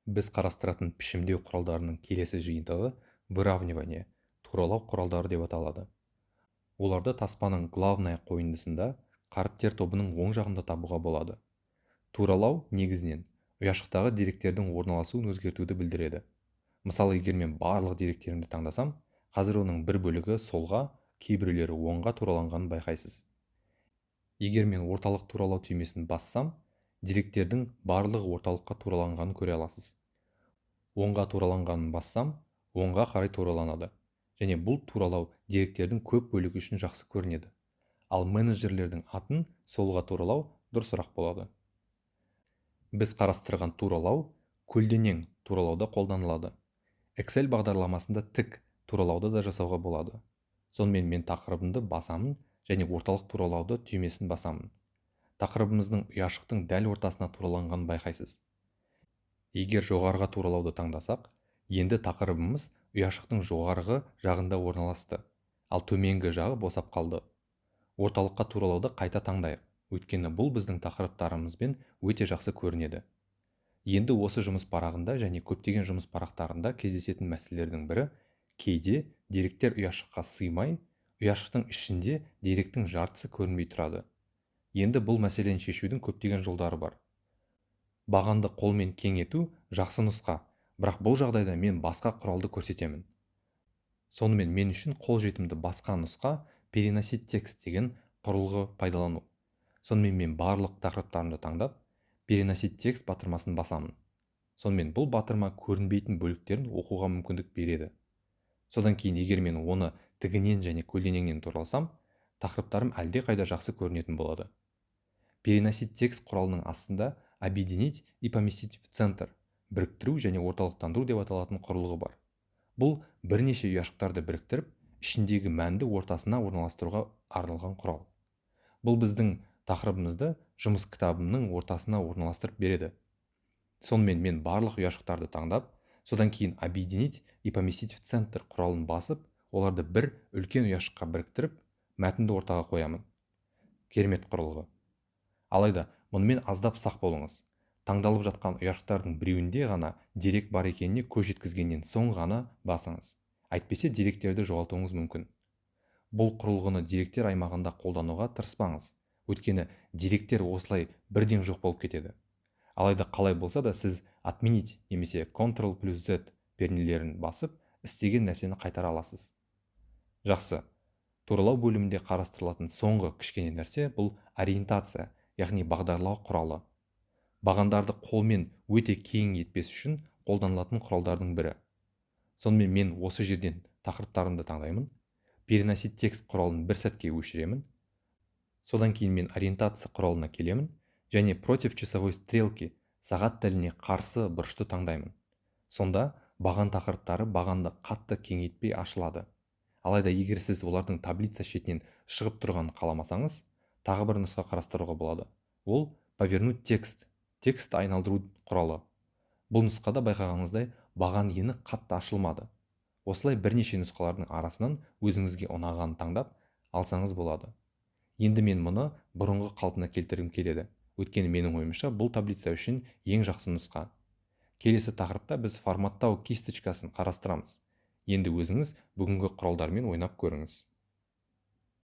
Біз қарастыратын пішімдеу құралдарының келесі жиынтығы выравнивание, туралау құралдары деп аталады. Оларды таспаның главная қойындысында қаріптер тобының оң жағында табуға болады. Туралау негізінен ұяшықтағы деректердің орналасуын өзгертуді білдіреді. Мысалы, егер мен барлық деректерімді таңдасам, қазір оның бір бөлігі солға, кейбіреулері оңға тураланғанын байқайсыз. Егер мен орталық туралау түймесін бассам, деректердің барлығы орталыққа тураланғанын көре аласыз. Оңға тураланғанын бассам, оңға қарай тураланады. Және бұл туралау деректердің көп бөлігі үшін жақсы көрінеді. Ал менеджерлердің атын солға туралау дұрысырақ болады. Біз қарастырған туралау көлденең туралауда қолданылады. Excel бағдарламасында тік туралауды да жасауға болады. Сонымен мен тақырыбымды басамын және орталық туралауды түймесін басамын. Тақырыбымыздың ұяшықтың дәл ортасына тураланғанын байқайсыз. Егер жоғарыға туралауды таңдасақ, енді тақырыбымыз ұяшықтың жоғарғы жағында орналасты, ал төменгі жағы босап қалды. Орталыққа туралауды қайта таңдайық, өйткені бұл біздің тақырыптарымызбен өте жақсы көрінеді. Енді осы жұмыс парағында және көптеген жұмыс парақтарында кездесетін мәселелердің бірі, кейде деректер ұяшыққа сыймай, ұяшықтың ішінде деректің жартысы көрінбей тұрады. Енді бұл мәселені шешудің көптеген жолдары бар. Бағанды қолмен кеңейту жақсы нұсқа, бірақ бұл жағдайда мен басқа құралды көрсетемін. Сонымен мен үшін қолжетімді басқа нұсқа переносить текст деген құрылғы пайдалану. Сонымен мен барлық тақырыптарымды таңдап, переносить текст батырмасын басамын. Сонымен бұл батырма көрінбейтін бөліктерін оқуға мүмкіндік береді. Содан кейін егер мен оны тігінен және көлденеңнен тураласам, тақырыптарым әлде қайда жақсы көрінетін болады. Переносить текст құралының астында объединить и поместить в центр, біріктіру және орталықтандыру деп аталатын құрылғы бар. Бұл бірнеше ұяшықтарды біріктіріп, ішіндегі мәнді ортасына орналастыруға арналған құрал. Бұл біздің тақырыбымызды жұмыс кітабымның ортасына орналастырып береді. Сонымен мен барлық ұяшықтарды таңдап, содан кейін объединить и поместить в центр құралын басып, оларды бір үлкен ұяшыққа біріктіріп, мәтінді ортаға қоямын. Керемет құрылғы. Алайда, мұнымен аздап сақ болыңыз. Таңдалып жатқан ұяшықтардың біреуінде ғана дерек бар екеніне көз жеткізгеннен соң ғана басыңыз. Әйтпесе деректерді жоғалтуыңыз мүмкін. Бұл құрылғыны деректер аймағында қолдануға тырыспаңыз. Өйткені деректер осылай бірден жоқ болып кетеді. Алайда қалай болса да сіз отменить немесе Ctrl+Z пернелерін басып, істеген нәрсені қайтара аласыз. Жақсы. Туралау бөлімінде қарастырылатын соңғы кішкене нәрсе бұл ориентация, яғни бағдарлау құралы. Бағандарды қолмен өте кең етпес үшін қолданылатын құралдардың бірі. Сонымен мен осы жерден тақырыптарымды таңдаймын, переносить текст құралын бір сәтке өшіремін. Содан кейін мен ориентация құралына келемін және против часовой стрелки сағат дәліне қарсы бұрышты таңдаймын. Сонда баған тақырыптары бағанды қатты кеңейтпей ашылады. Алайда егер сіз олардың таблица шетінен шығып тұрғанын қаламасаңыз, тағы бір нұсқа қарастыруға болады. Ол повернуть текст айналдыру құралы. Бұл нұсқада байқағаныңыздай баған ені қатты ашылмады. Осылай бірнеше нұсқалардың арасынан өзіңізге ұнағанын таңдап алсаңыз болады. Енді мен мұны бұрынғы қалпына келтіргім келеді. Өйткені менің ойымша бұл таблица үшін ең жақсы нұсқа. Келесі тақырыпта біз форматтау кисточкасын қарастырамыз. Енді өзіңіз бүгінгі құралдармен ойнап көріңіз.